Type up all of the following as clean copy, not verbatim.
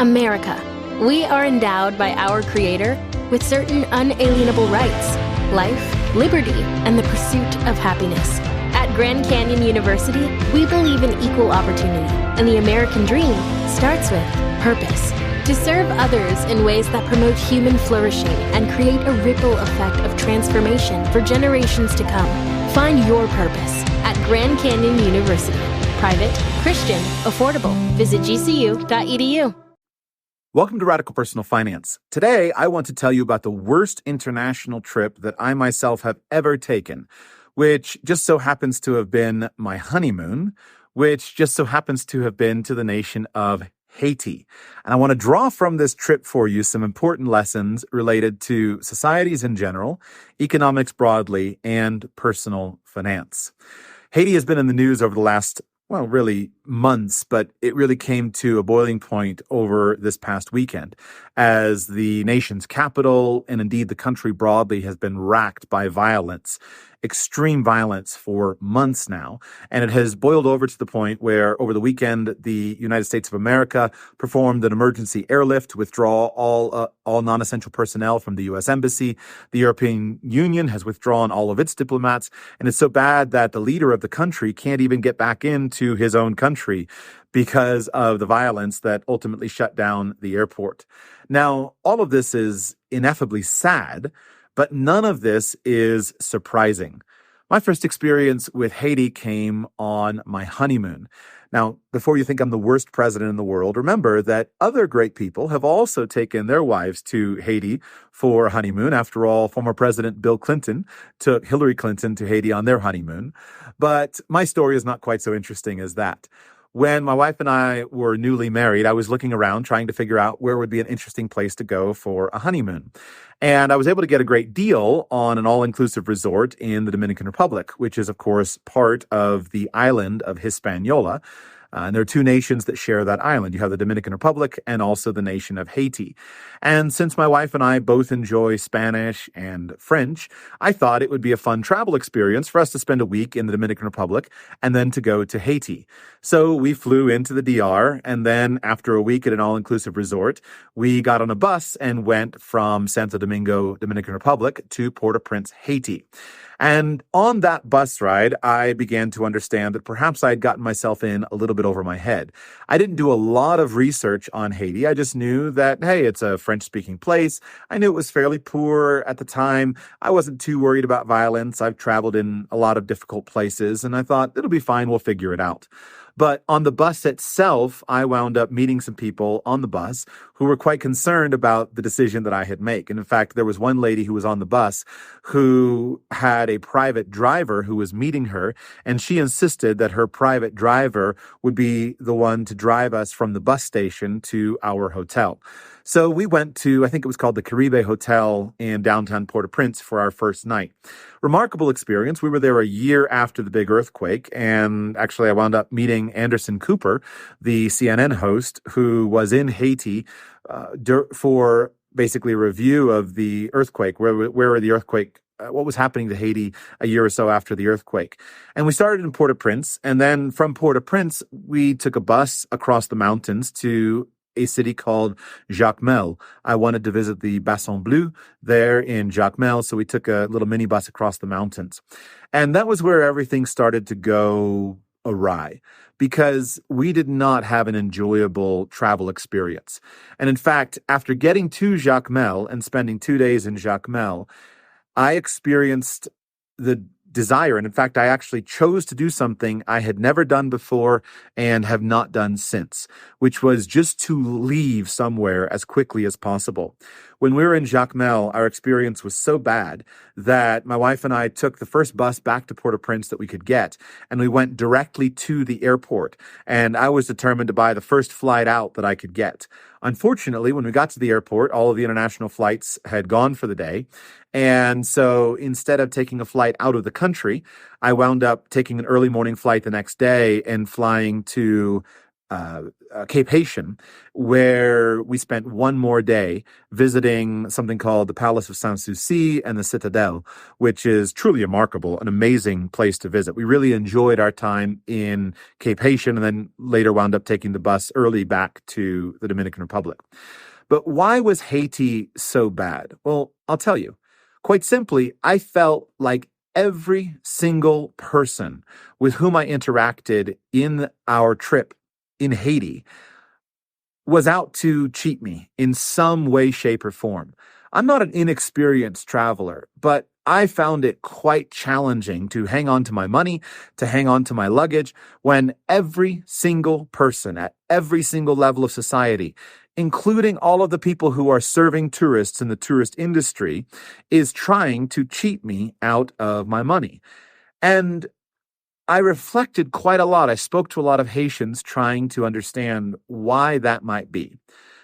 America. We are endowed by our Creator with certain unalienable rights: life, liberty, and the pursuit of happiness. At Grand Canyon University, we believe in equal opportunity, and the American dream starts with purpose. To serve others in ways that promote human flourishing and create a ripple effect of transformation for generations to come. Find your purpose at Grand Canyon University. Private, Christian, affordable. Visit gcu.edu. Welcome to Radical Personal Finance. Today, I want to tell you about the worst international trip that I myself have ever taken, which just so happens to have been my honeymoon, which just so happens to have been to the nation of Haiti. And I want to draw from this trip for you some important lessons related to societies in general, economics broadly, and personal finance. Haiti has been in the news over the last really months, but it really came to a boiling point over this past weekend as the nation's capital and indeed the country broadly has been racked by violence, extreme violence for months now. And it has boiled over to the point where over the weekend, the United States of America performed an emergency airlift, withdraw all non-essential personnel from the U.S. Embassy. The European Union has withdrawn all of its diplomats. And it's so bad that the leader of the country can't even get back into his own country because of the violence that ultimately shut down the airport. Now, all of this is ineffably sad, but none of this is surprising. My first experience with Haiti came on my honeymoon. Now, before you think I'm the worst president in the world, remember that other great people have also taken their wives to Haiti for a honeymoon. After all, former President Bill Clinton took Hillary Clinton to Haiti on their honeymoon. But my story is not quite so interesting as that. When my wife and I were newly married, I was looking around trying to figure out where would be an interesting place to go for a honeymoon. And I was able to get a great deal on an all-inclusive resort in the Dominican Republic, which is, of course, part of the island of Hispaniola. And there are two nations that share that island. You have the Dominican Republic and also the nation of Haiti. And since my wife and I both enjoy Spanish and French, I thought it would be a fun travel experience for us to spend a week in the Dominican Republic and then to go to Haiti. So we flew into the DR, and then after a week at an all-inclusive resort, we got on a bus and went from Santo Domingo, Dominican Republic, to Port-au-Prince, Haiti. And on that bus ride, I began to understand that perhaps I had gotten myself in a little bit over my head. I didn't do a lot of research on Haiti. I just knew that, hey, it's a French-speaking place. I knew it was fairly poor at the time. I wasn't too worried about violence. I've traveled in a lot of difficult places, and I thought, it'll be fine. We'll figure it out. But on the bus itself, I wound up meeting some people on the bus who were quite concerned about the decision that I had made. And in fact, there was one lady who was on the bus who had a private driver who was meeting her, and she insisted that her private driver would be the one to drive us from the bus station to our hotel. So we went to, I think it was called the Caribe Hotel in downtown Port-au-Prince for our first night. Remarkable experience. We were there a year after the big earthquake, and actually I wound up meeting Anderson Cooper, the CNN host, who was in Haiti for basically a review of the earthquake, where the earthquake what was happening to Haiti a year or so after the earthquake. And we started in Port-au-Prince, and then from Port-au-Prince, we took a bus across the mountains to a city called Jacmel. I wanted to visit the Bassin Bleu there in Jacmel, so we took a little minibus across the mountains. And that was where everything started to go awry, because we did not have an enjoyable travel experience. And in fact, after getting to Jacmel and spending 2 days in Jacmel, I experienced the desire, and in fact, I actually chose to do something I had never done before and have not done since, which was just to leave somewhere as quickly as possible. When we were in Jacmel, our experience was so bad that my wife and I took the first bus back to Port-au-Prince that we could get, and we went directly to the airport. And I was determined to buy the first flight out that I could get. Unfortunately, when we got to the airport, all of the international flights had gone for the day. And so instead of taking a flight out of the country, I wound up taking an early morning flight the next day and flying to Cape Haitian, where we spent one more day visiting something called the Palace of Sanssouci and the Citadel, which is truly remarkable, an amazing place to visit. We really enjoyed our time in Cape Haitian and then later wound up taking the bus early back to the Dominican Republic. But why was Haiti so bad? Well, I'll tell you. Quite simply, I felt like every single person with whom I interacted in our trip in Haiti was out to cheat me in some way, shape, or form. I'm not an inexperienced traveler, but I found it quite challenging to hang on to my money, to hang on to my luggage, when every single person at every single level of society, including all of the people who are serving tourists in the tourist industry, is trying to cheat me out of my money. And I reflected quite a lot. I spoke to a lot of Haitians trying to understand why that might be.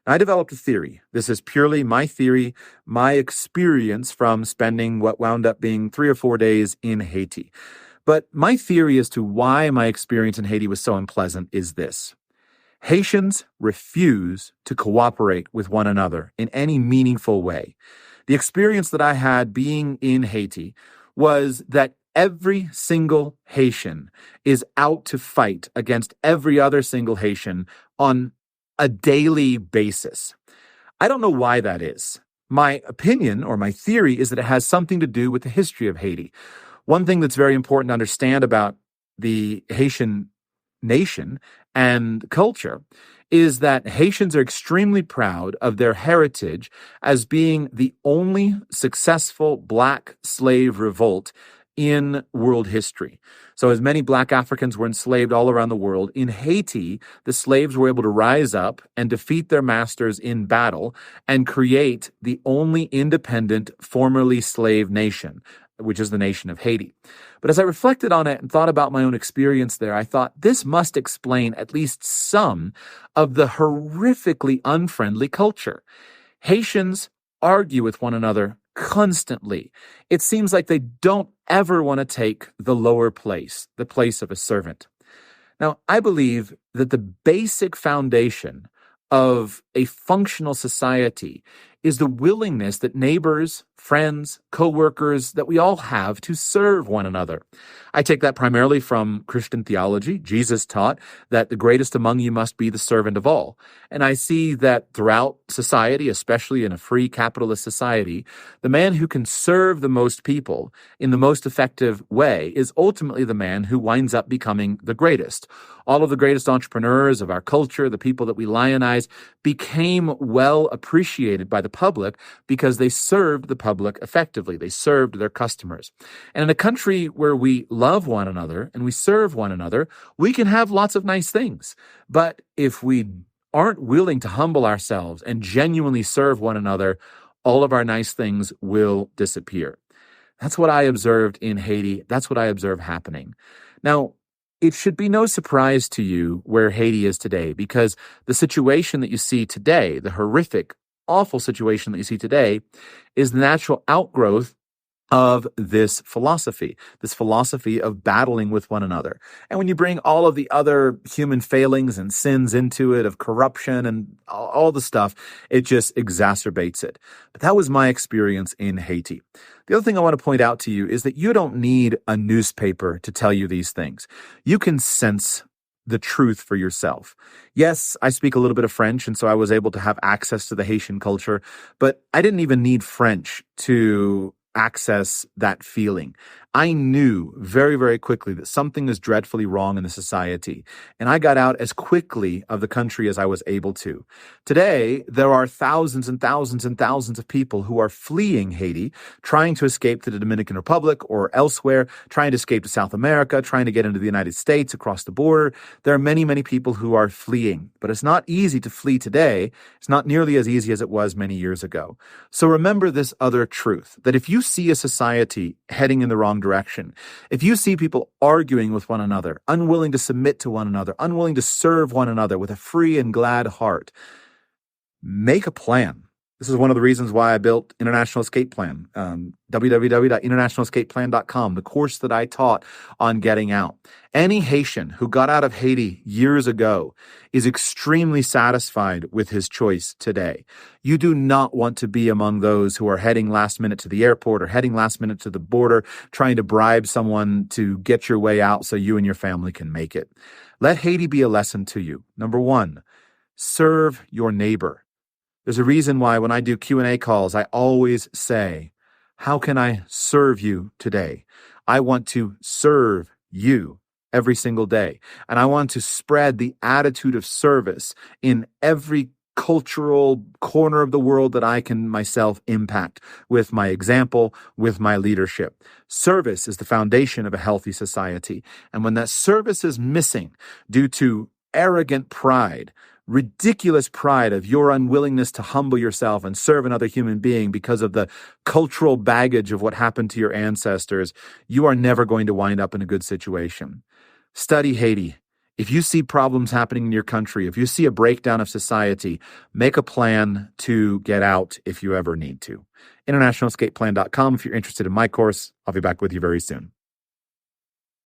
I developed a theory. This is purely my theory, my experience from spending what wound up being 3 or 4 days in Haiti. But my theory as to why my experience in Haiti was so unpleasant is this. Haitians refuse to cooperate with one another in any meaningful way. The experience that I had being in Haiti was that every single Haitian is out to fight against every other single Haitian on a daily basis. I don't know why that is. My opinion or my theory is that it has something to do with the history of Haiti. One thing that's very important to understand about the Haitian nation and culture is that Haitians are extremely proud of their heritage as being the only successful Black slave revolt in world history. So as many Black Africans were enslaved all around the world, in Haiti, the slaves were able to rise up and defeat their masters in battle and create the only independent, formerly slave nation, which is the nation of Haiti. But as I reflected on it and thought about my own experience there, I thought this must explain at least some of the horrifically unfriendly culture. Haitians argue with one another constantly. It seems like they don't ever want to take the lower place, the place of a servant. Now, I believe that the basic foundation of a functional society is the willingness that neighbors, friends, co-workers, that we all have to serve one another. I take that primarily from Christian theology. Jesus taught that the greatest among you must be the servant of all. And I see that throughout society, especially in a free capitalist society, the man who can serve the most people in the most effective way is ultimately the man who winds up becoming the greatest. All of the greatest entrepreneurs of our culture, the people that we lionize, became well appreciated by the public because they served the public effectively. They served their customers. And in a country where we love one another and we serve one another, we can have lots of nice things. But if we aren't willing to humble ourselves and genuinely serve one another, all of our nice things will disappear. That's what I observed in Haiti. That's what I observed happening. Now, it should be no surprise to you where Haiti is today, because the situation that you see today, the horrific, awful situation that you see today, is the natural outgrowth of this philosophy of battling with one another. And when you bring all of the other human failings and sins into it, of corruption and all the stuff, it just exacerbates it. But that was my experience in Haiti. The other thing I want to point out to you is that you don't need a newspaper to tell you these things. You can sense the truth for yourself. Yes, I speak a little bit of French, and so I was able to have access to the Haitian culture, but I didn't even need French to access that feeling. I knew very, very quickly that something is dreadfully wrong in the society, and I got out as quickly of the country as I was able to. Today, there are thousands and thousands and thousands of people who are fleeing Haiti, trying to escape to the Dominican Republic or elsewhere, trying to escape to South America, trying to get into the United States across the border. There are many, many people who are fleeing, but it's not easy to flee today. It's not nearly as easy as it was many years ago. So remember this other truth, that if you see a society heading in the wrong direction, if you see people arguing with one another, unwilling to submit to one another, unwilling to serve one another with a free and glad heart, make a plan. This is one of the reasons why I built International Escape Plan, www.internationalescapeplan.com, the course that I taught on getting out. Any Haitian who got out of Haiti years ago is extremely satisfied with his choice today. You do not want to be among those who are heading last minute to the airport or heading last minute to the border, trying to bribe someone to get your way out so you and your family can make it. Let Haiti be a lesson to you. Number one, serve your neighbor. There's a reason why when I do Q&A calls, I always say, how can I serve you today? I want to serve you every single day. And I want to spread the attitude of service in every cultural corner of the world that I can myself impact with my example, with my leadership. Service is the foundation of a healthy society. And when that service is missing due to arrogant pride, ridiculous pride of your unwillingness to humble yourself and serve another human being because of the cultural baggage of what happened to your ancestors, you are never going to wind up in a good situation. Study Haiti. If you see problems happening in your country, if you see a breakdown of society, make a plan to get out if you ever need to. InternationalEscapePlan.com if you're interested in my course. I'll be back with you very soon.